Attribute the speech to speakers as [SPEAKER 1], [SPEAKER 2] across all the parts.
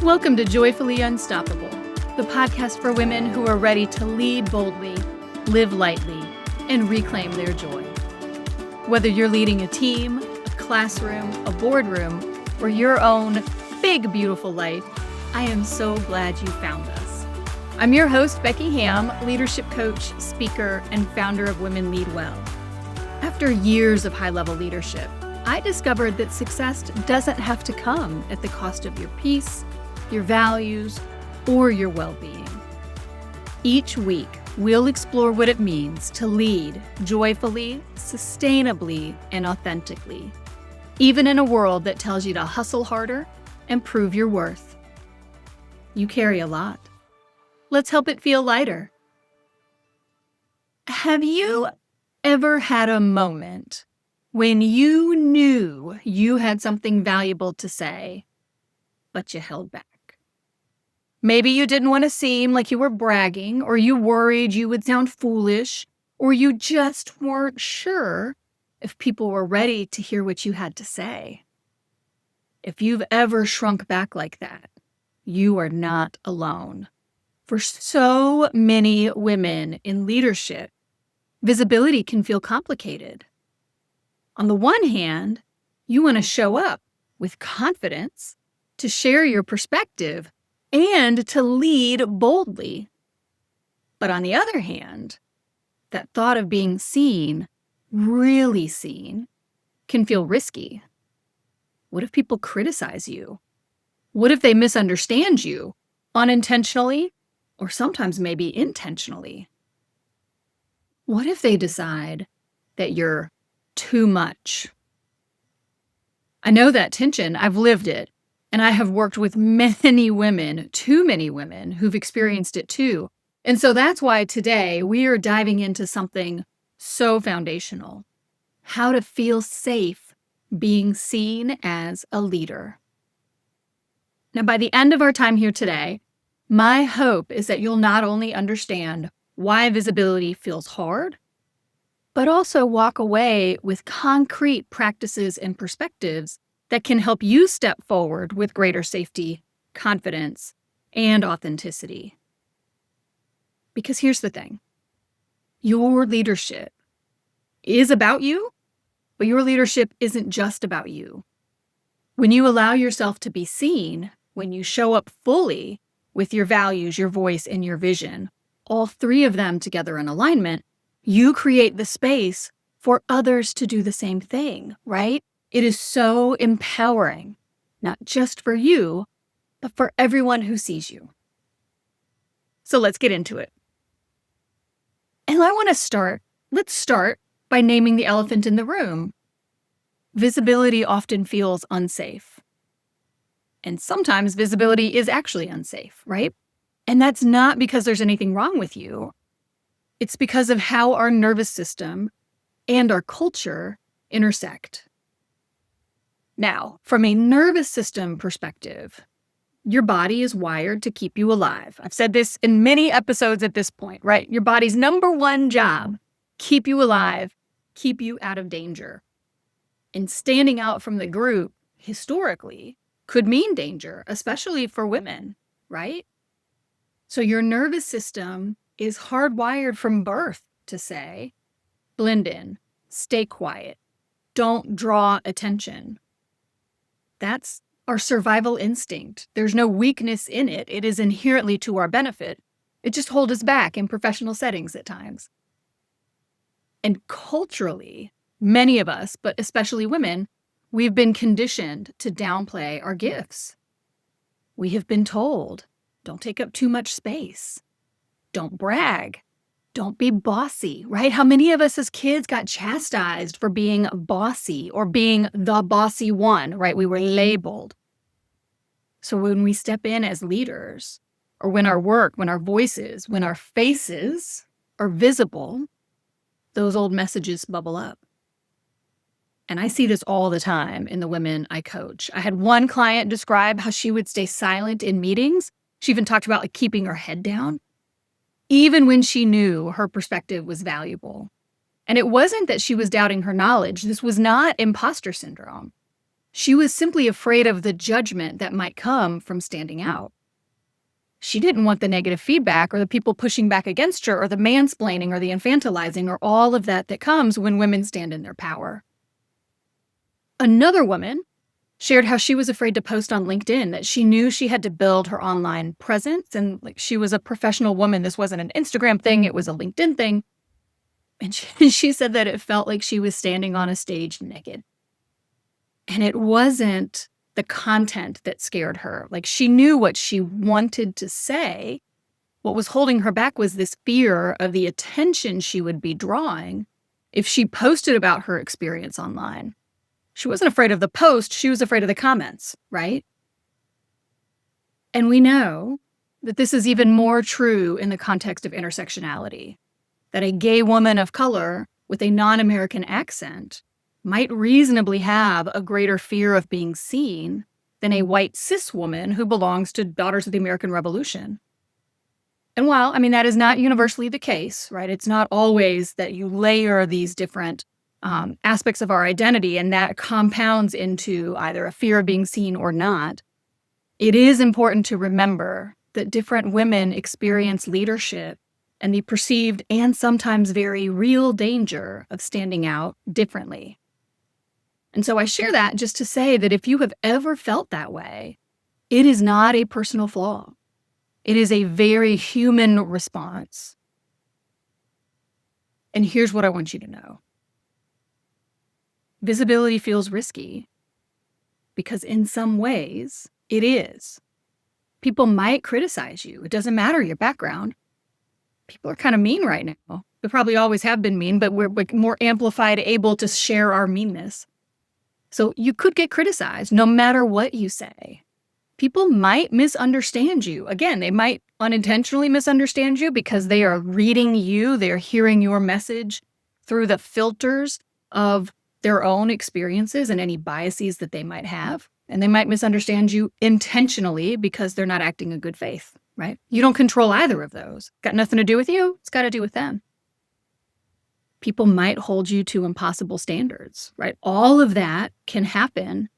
[SPEAKER 1] Welcome to Joyfully Unstoppable, the podcast for women who are ready to lead boldly, live lightly, and reclaim their joy. Whether you're leading a team, a classroom, a boardroom, or your own big, beautiful life, I am so glad you found us. I'm your host, Becky Ham, leadership coach, speaker, and founder of Women Lead Well. After years of high-level leadership, I discovered that success doesn't have to come at the cost of your peace, your values, or your well-being. Each week, we'll explore what it means to lead joyfully, sustainably, and authentically, even in a world that tells you to hustle harder and prove your worth. You carry a lot. Let's help it feel lighter. Have you ever had a moment when you knew you had something valuable to say, but you held back? Maybe you didn't want to seem like you were bragging, or you worried you would sound foolish, or you just weren't sure if people were ready to hear what you had to say. If you've ever shrunk back like that, you are not alone. For so many women in leadership, visibility can feel complicated. On the one hand, you want to show up with confidence, to share your perspective, and to lead boldly. But on the other hand, that thought of being seen, really seen, can feel risky. What if people criticize you? What if they misunderstand you, unintentionally, or sometimes maybe intentionally? What if they decide that you're too much? I know that tension. I've lived it. And I have worked with many women, too many women, who've experienced it too. And so that's why today we are diving into something so foundational: how to feel safe being seen as a leader. Now, by the end of our time here today, my hope is that you'll not only understand why visibility feels hard, but also walk away with concrete practices and perspectives that can help you step forward with greater safety, confidence, and authenticity. Because here's the thing: your leadership is about you, but your leadership isn't just about you. When you allow yourself to be seen, when you show up fully with your values, your voice, and your vision, all three of them together in alignment, you create the space for others to do the same thing, right? It is so empowering, not just for you, but for everyone who sees you. So let's get into it. And let's start by naming the elephant in the room. Visibility often feels unsafe. And sometimes visibility is actually unsafe, right? And that's not because there's anything wrong with you. It's because of how our nervous system and our culture intersect. Now, from a nervous system perspective, your body is wired to keep you alive. I've said this in many episodes at this point, right? Your body's number one job: keep you alive, keep you out of danger. And standing out from the group, historically, could mean danger, especially for women, right? So your nervous system is hardwired from birth to say, blend in, stay quiet, don't draw attention. That's our survival instinct. There's no weakness in it. It is inherently to our benefit. It just holds us back in professional settings at times. And culturally, many of us, but especially women, we've been conditioned to downplay our gifts. We have been told, don't take up too much space. Don't brag. Don't be bossy, right? How many of us as kids got chastised for being bossy or being the bossy one, right? We were labeled. So when we step in as leaders, or when our work, when our voices, when our faces are visible, those old messages bubble up. And I see this all the time in the women I coach. I had one client describe how she would stay silent in meetings. She even talked about keeping her head down, even when she knew her perspective was valuable. And it wasn't that she was doubting her knowledge. This was not imposter syndrome. She was simply afraid of the judgment that might come from standing out. She didn't want the negative feedback or the people pushing back against her or the mansplaining or the infantilizing or all of that comes when women stand in their power. Another woman shared how she was afraid to post on LinkedIn, that she knew she had to build her online presence. And like, she was a professional woman. This wasn't an Instagram thing, it was a LinkedIn thing. And she said that it felt like she was standing on a stage naked. And it wasn't the content that scared her. Like, she knew what she wanted to say. What was holding her back was this fear of the attention she would be drawing if she posted about her experience online. She wasn't afraid of the post, she was afraid of the comments, right? And we know that this is even more true in the context of intersectionality, that a gay woman of color with a non-American accent might reasonably have a greater fear of being seen than a white cis woman who belongs to Daughters of the American Revolution. And while, that is not universally the case, right? It's not always that you layer these different aspects of our identity and that compounds into either a fear of being seen or not. It is important to remember that different women experience leadership and the perceived and sometimes very real danger of standing out differently. And so I share that just to say that if you have ever felt that way, it is not a personal flaw. It is a very human response. And here's what I want you to know. Visibility feels risky because in some ways it is. People might criticize you. It doesn't matter your background. People are kind of mean right now. They probably always have been mean, but we're more amplified, able to share our meanness. So you could get criticized no matter what you say. People might misunderstand you. Again, they might unintentionally misunderstand you because they are reading you, they're hearing your message through the filters of their own experiences and any biases that they might have. And they might misunderstand you intentionally because they're not acting in good faith, right? You don't control either of those. Got nothing to do with you. It's got to do with them. People might hold you to impossible standards, right? All of that can happen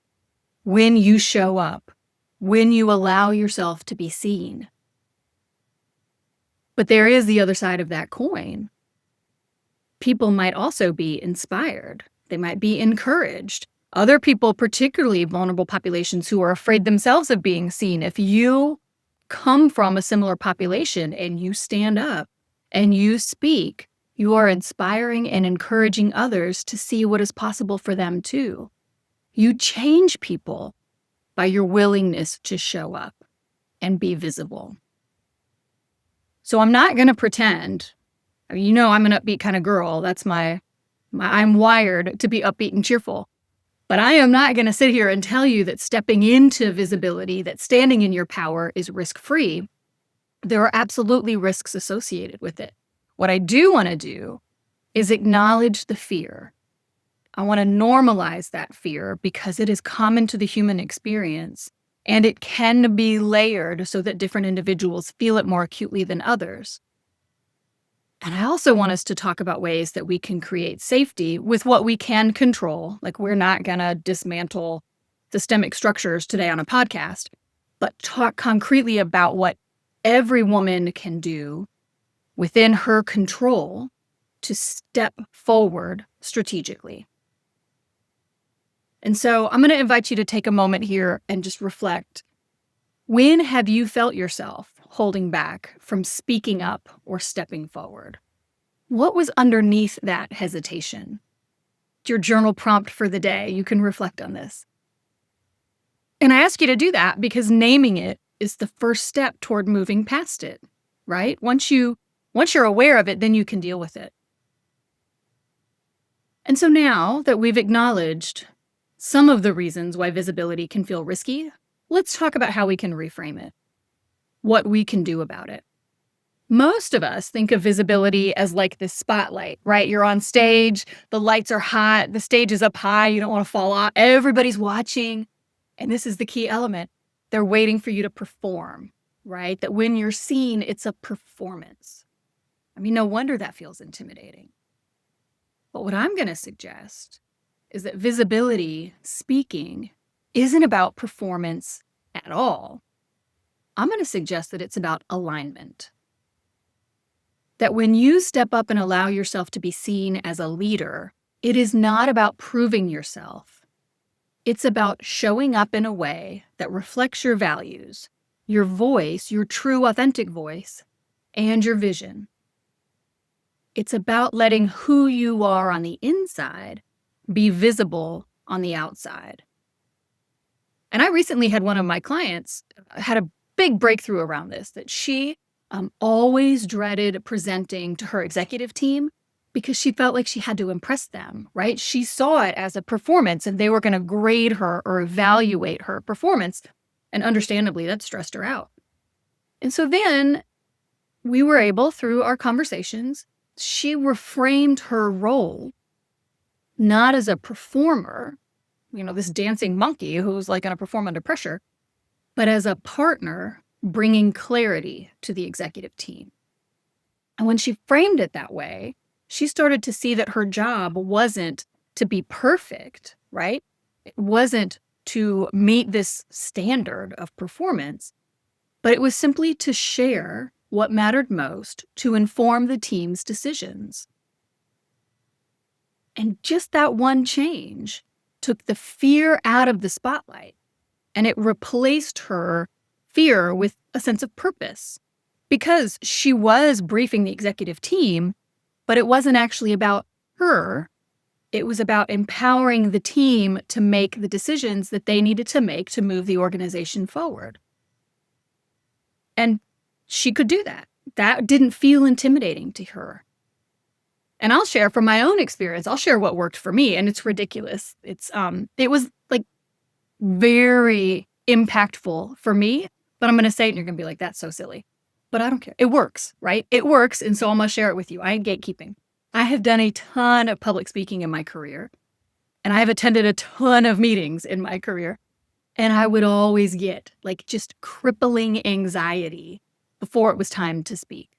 [SPEAKER 1] when you show up, when you allow yourself to be seen. But there is the other side of that coin. People might also be inspired. They might be encouraged. Other people, particularly vulnerable populations who are afraid themselves of being seen, if you come from a similar population and you stand up and you speak, you are inspiring and encouraging others to see what is possible for them too. You change people by your willingness to show up and be visible. So I'm not going to pretend, I'm an upbeat kind of girl. That's I'm wired to be upbeat and cheerful. But I am not going to sit here and tell you that stepping into visibility, that standing in your power is risk-free. There are absolutely risks associated with it. What I do want to do is acknowledge the fear. I want to normalize that fear because it is common to the human experience and it can be layered so that different individuals feel it more acutely than others. And I also want us to talk about ways that we can create safety with what we can control. Like, we're not going to dismantle systemic structures today on a podcast, but talk concretely about what every woman can do within her control to step forward strategically. And so I'm going to invite you to take a moment here and just reflect. When have you felt yourself holding back from speaking up or stepping forward? What was underneath that hesitation? Your journal prompt for the day. You can reflect on this. And I ask you to do that because naming it is the first step toward moving past it, right? Once you're aware of it, then you can deal with it. And so now that we've acknowledged some of the reasons why visibility can feel risky, let's talk about how we can reframe it, what we can do about it. Most of us think of visibility as like this spotlight, right? You're on stage, the lights are hot, the stage is up high, you don't want to fall off, everybody's watching. And this is the key element. They're waiting for you to perform, right? That when you're seen, it's a performance. No wonder that feels intimidating. But what I'm going to suggest is that visibility, speaking, isn't about performance at all. I'm going to suggest that it's about alignment. That when you step up and allow yourself to be seen as a leader, it is not about proving yourself. It's about showing up in a way that reflects your values, your voice, your true authentic voice, and your vision. It's about letting who you are on the inside be visible on the outside. And I recently had one of my clients had a big breakthrough around this, that she always dreaded presenting to her executive team because she felt like she had to impress them, right? She saw it as a performance and they were going to grade her or evaluate her performance. And understandably, that stressed her out. And so then we were able, through our conversations, she reframed her role not as a performer, this dancing monkey who's like going to perform under pressure, but as a partner bringing clarity to the executive team. And when she framed it that way, she started to see that her job wasn't to be perfect, right? It wasn't to meet this standard of performance, but it was simply to share what mattered most to inform the team's decisions. And just that one change took the fear out of the spotlight, and it replaced her fear with a sense of purpose, because she was briefing the executive team, but it wasn't actually about her. It was about empowering the team to make the decisions that they needed to make to move the organization forward. And she could do that. That didn't feel intimidating to her. And I'll share from my own experience. I'll share what worked for me, and it's ridiculous. It was like very impactful for me, but I'm going to say it and you're going to be like, that's so silly. But I don't care. It works, right? It works. And so I'm going to share it with you. I ain't gatekeeping. I have done a ton of public speaking in my career, and I have attended a ton of meetings in my career. And I would always get like just crippling anxiety before it was time to speak.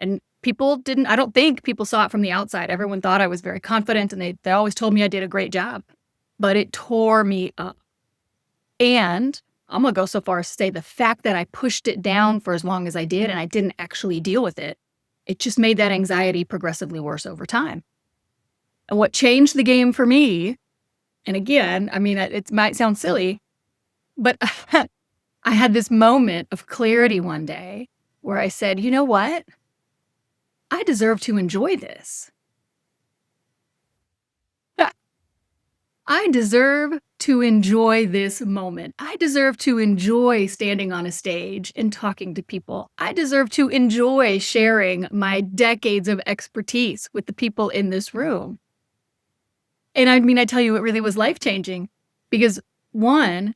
[SPEAKER 1] And I don't think people saw it from the outside. Everyone thought I was very confident, and they always told me I did a great job, but it tore me up. And I'm going to go so far as to say the fact that I pushed it down for as long as I did and I didn't actually deal with it, it just made that anxiety progressively worse over time. And what changed the game for me, and again, I mean, it might sound silly, but I had this moment of clarity one day where I said, you know what? I deserve to enjoy this. I deserve to enjoy this moment. I deserve to enjoy standing on a stage and talking to people. I deserve to enjoy sharing my decades of expertise with the people in this room. And I mean, I tell you, it really was life-changing because, one,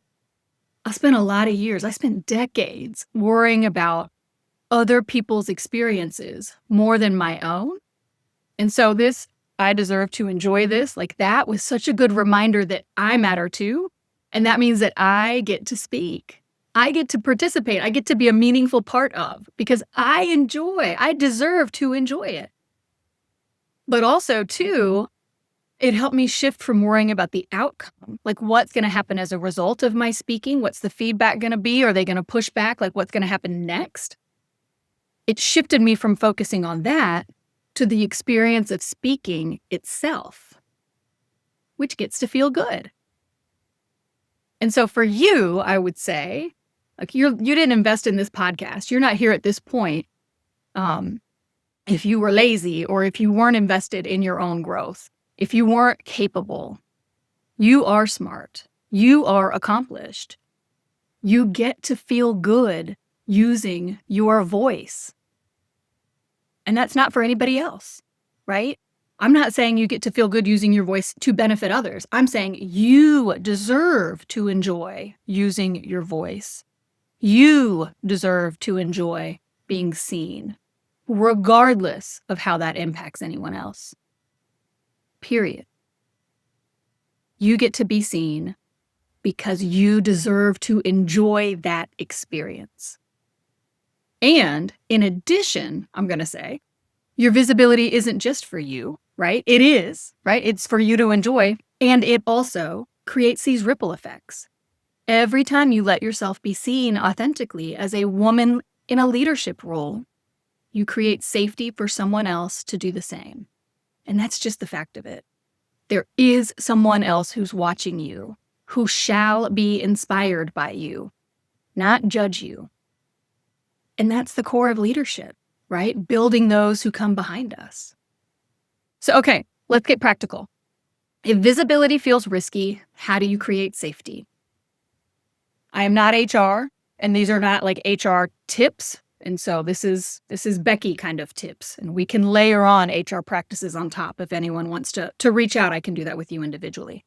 [SPEAKER 1] I spent decades worrying about other people's experiences more than my own. And so I deserve to enjoy this. Like, that was such a good reminder that I matter too. And that means that I get to speak. I get to participate. I get to be a meaningful part of, because I deserve to enjoy it. But also too, it helped me shift from worrying about the outcome. Like, what's going to happen as a result of my speaking? What's the feedback going to be? Are they going to push back? Like, what's going to happen next? It shifted me from focusing on that to the experience of speaking itself, which gets to feel good. And so for you, I would say, like, you didn't invest in this podcast. You're not here at this point if you were lazy, or if you weren't invested in your own growth, if you weren't capable. You are smart. You are accomplished. You get to feel good using your voice. And that's not for anybody else, right? I'm not saying you get to feel good using your voice to benefit others. I'm saying you deserve to enjoy using your voice. You deserve to enjoy being seen, regardless of how that impacts anyone else. Period. You get to be seen because you deserve to enjoy that experience. And in addition, I'm going to say, your visibility isn't just for you, right? It is, right? It's for you to enjoy. And it also creates these ripple effects. Every time you let yourself be seen authentically as a woman in a leadership role, you create safety for someone else to do the same. And that's just the fact of it. There is someone else who's watching you, who shall be inspired by you, not judge you. And that's the core of leadership, right? Building those who come behind us. So, okay, let's get practical. If visibility feels risky, how do you create safety? I am not HR, and these are not like HR tips. And so this is Becky kind of tips, and we can layer on HR practices on top. If anyone wants to reach out, I can do that with you individually.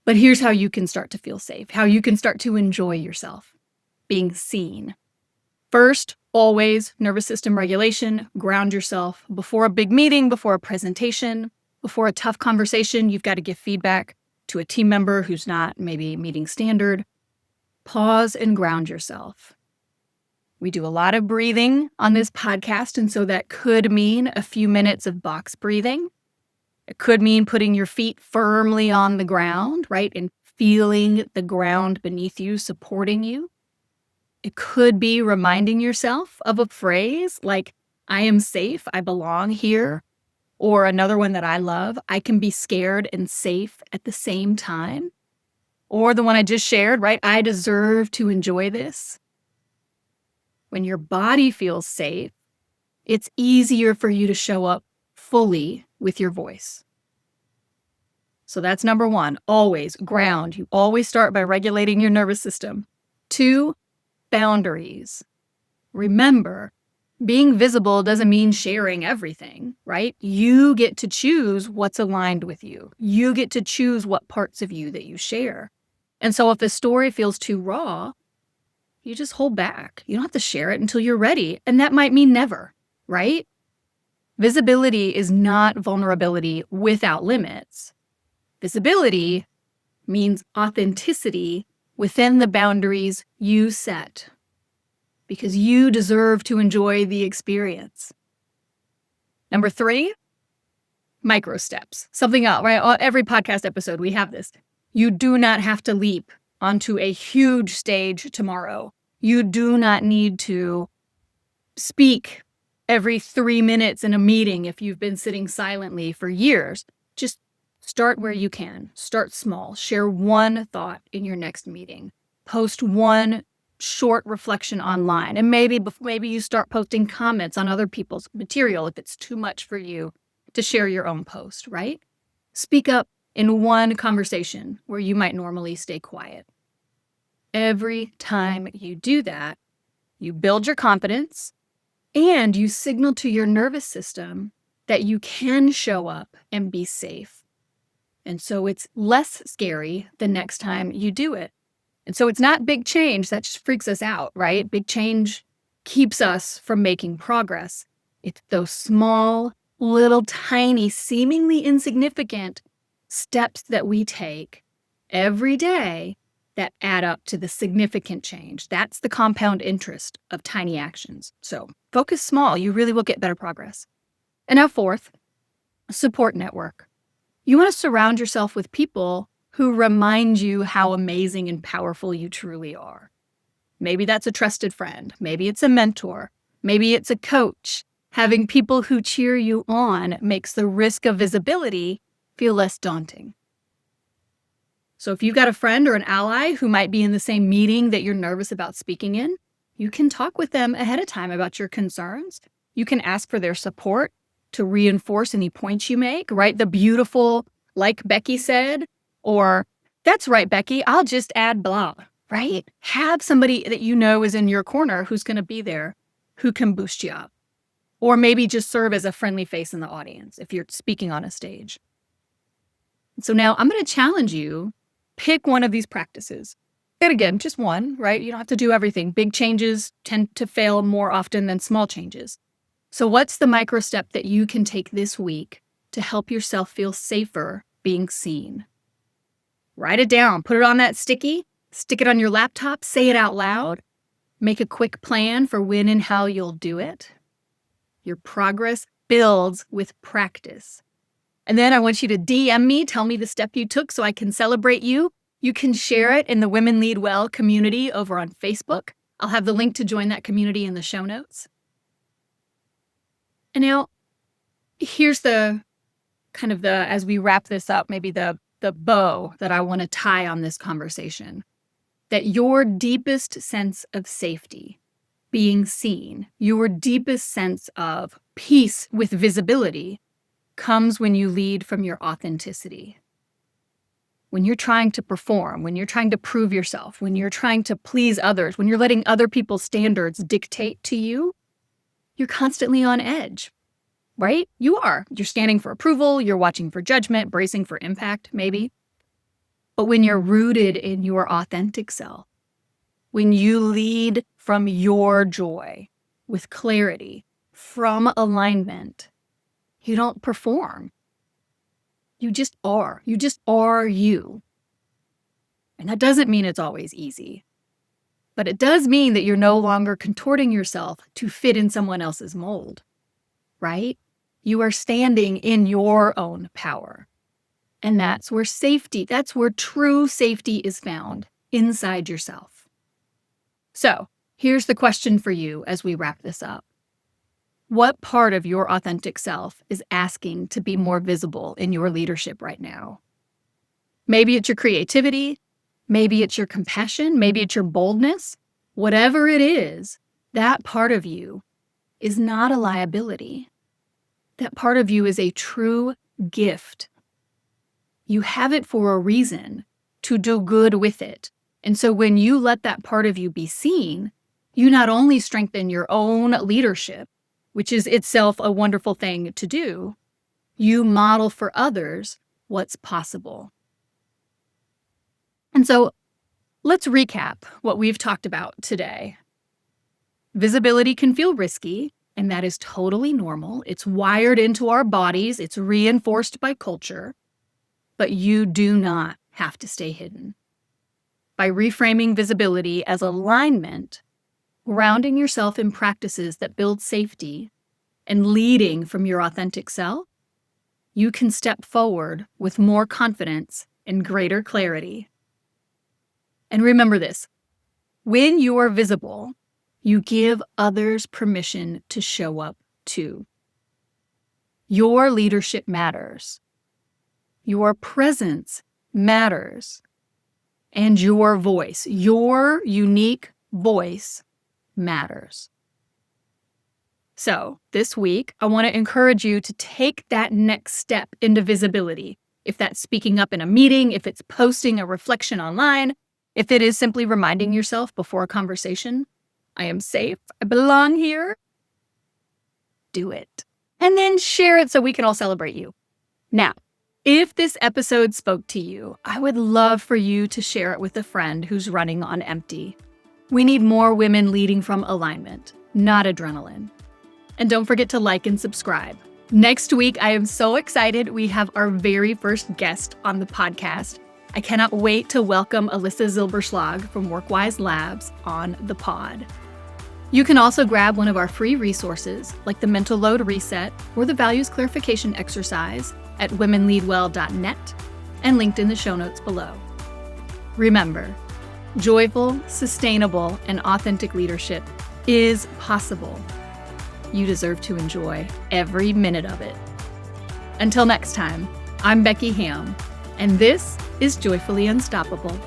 [SPEAKER 1] But here's how you can start to feel safe, how you can start to enjoy yourself being seen. First, always nervous system regulation, ground yourself. Before a big meeting, before a presentation, before a tough conversation, you've got to give feedback to a team member who's not maybe meeting standard. Pause and ground yourself. We do a lot of breathing on this podcast, and so that could mean a few minutes of box breathing. It could mean putting your feet firmly on the ground, right, and feeling the ground beneath you supporting you. It could be reminding yourself of a phrase like, I am safe, I belong here, or another one that I love, I can be scared and safe at the same time. Or the one I just shared, right? I deserve to enjoy this. When your body feels safe, it's easier for you to show up fully with your voice. So that's number one, always ground. You always start by regulating your nervous system. 2, boundaries. Remember, being visible doesn't mean sharing everything, right? You get to choose what's aligned with you. You get to choose what parts of you that you share. And so if the story feels too raw, you just hold back. You don't have to share it until you're ready. And that might mean never, right? Visibility is not vulnerability without limits. Visibility means authenticity within the boundaries you set, because you deserve to enjoy the experience. Number 3, micro steps. Something else, right? Every podcast episode, we have this. You do not have to leap onto a huge stage tomorrow. You do not need to speak every 3 minutes in a meeting if you've been sitting silently for years. Just start where you can. Start small. Share one thought in your next meeting. Post one short reflection online. And maybe you start posting comments on other people's material if it's too much for you to share your own post, right? Speak up in one conversation where you might normally stay quiet. Every time you do that, you build your confidence and you signal to your nervous system that you can show up and be safe. And so it's less scary the next time you do it. And so it's not big change that just freaks us out, right? Big change keeps us from making progress. It's those small, little, tiny, seemingly insignificant steps that we take every day that add up to the significant change. That's the compound interest of tiny actions. So focus small. You really will get better progress. And now 4th, support network. You want to surround yourself with people who remind you how amazing and powerful you truly are. Maybe that's a trusted friend. Maybe it's a mentor. Maybe it's a coach. Having people who cheer you on makes the risk of visibility feel less daunting. So if you've got a friend or an ally who might be in the same meeting that you're nervous about speaking in, you can talk with them ahead of time about your concerns. You can ask for their support to reinforce any points you make, right? The beautiful, like Becky said, or that's right, Becky, I'll just add blah, right? Have somebody that you know is in your corner who's going to be there, who can boost you up. Or maybe just serve as a friendly face in the audience if you're speaking on a stage. So now I'm going to challenge you, pick one of these practices. And again, just one, right? You don't have to do everything. Big changes tend to fail more often than small changes. So what's the micro step that you can take this week to help yourself feel safer being seen? Write it down, put it on that sticky, stick it on your laptop, say it out loud, make a quick plan for when and how you'll do it. Your progress builds with practice. And then I want you to DM me, tell me the step you took so I can celebrate you. You can share it in the Women Lead Well community over on Facebook. I'll have the link to join that community in the show notes. And now, here's the kind of as we wrap this up, maybe the bow that I want to tie on this conversation. That your deepest sense of safety, being seen, your deepest sense of peace with visibility comes when you lead from your authenticity. When you're trying to perform, when you're trying to prove yourself, when you're trying to please others, when you're letting other people's standards dictate to you, you're constantly on edge, right? You are. You're scanning for approval, you're watching for judgment, bracing for impact, maybe. But when you're rooted in your authentic self, when you lead from your joy with clarity, from alignment, you don't perform. You just are. You just are you. And that doesn't mean it's always easy. But it does mean that you're no longer contorting yourself to fit in someone else's mold, right? You are standing in your own power. And that's where true safety is found, inside yourself. So, here's the question for you as we wrap this up. What part of your authentic self is asking to be more visible in your leadership right now? Maybe it's your creativity, maybe it's your compassion, maybe it's your boldness. Whatever it is, that part of you is not a liability. That part of you is a true gift. You have it for a reason, to do good with it. And so when you let that part of you be seen, you not only strengthen your own leadership, which is itself a wonderful thing to do, you model for others what's possible. And so let's recap what we've talked about today. Visibility can feel risky, and that is totally normal. It's wired into our bodies. It's reinforced by culture. But you do not have to stay hidden. By reframing visibility as alignment, grounding yourself in practices that build safety, and leading from your authentic self, you can step forward with more confidence and greater clarity. And remember this, when you are visible, you give others permission to show up too. Your leadership matters. Your presence matters. And your voice, your unique voice matters. So this week, I want to encourage you to take that next step into visibility. If that's speaking up in a meeting, if it's posting a reflection online, if it is simply reminding yourself before a conversation, I am safe, I belong here, do it. And then share it so we can all celebrate you. Now, if this episode spoke to you, I would love for you to share it with a friend who's running on empty. We need more women leading from alignment, not adrenaline. And don't forget to like and subscribe. Next week, I am so excited. We have our very first guest on the podcast. I cannot wait to welcome Alyssa Zilberschlag from WorkWise Labs on the pod. You can also grab one of our free resources, like the Mental Load Reset or the Values Clarification Exercise at womenleadwell.net and linked in the show notes below. Remember, joyful, sustainable, and authentic leadership is possible. You deserve to enjoy every minute of it. Until next time, I'm Becky Ham, and this is Joyfully Unstoppable.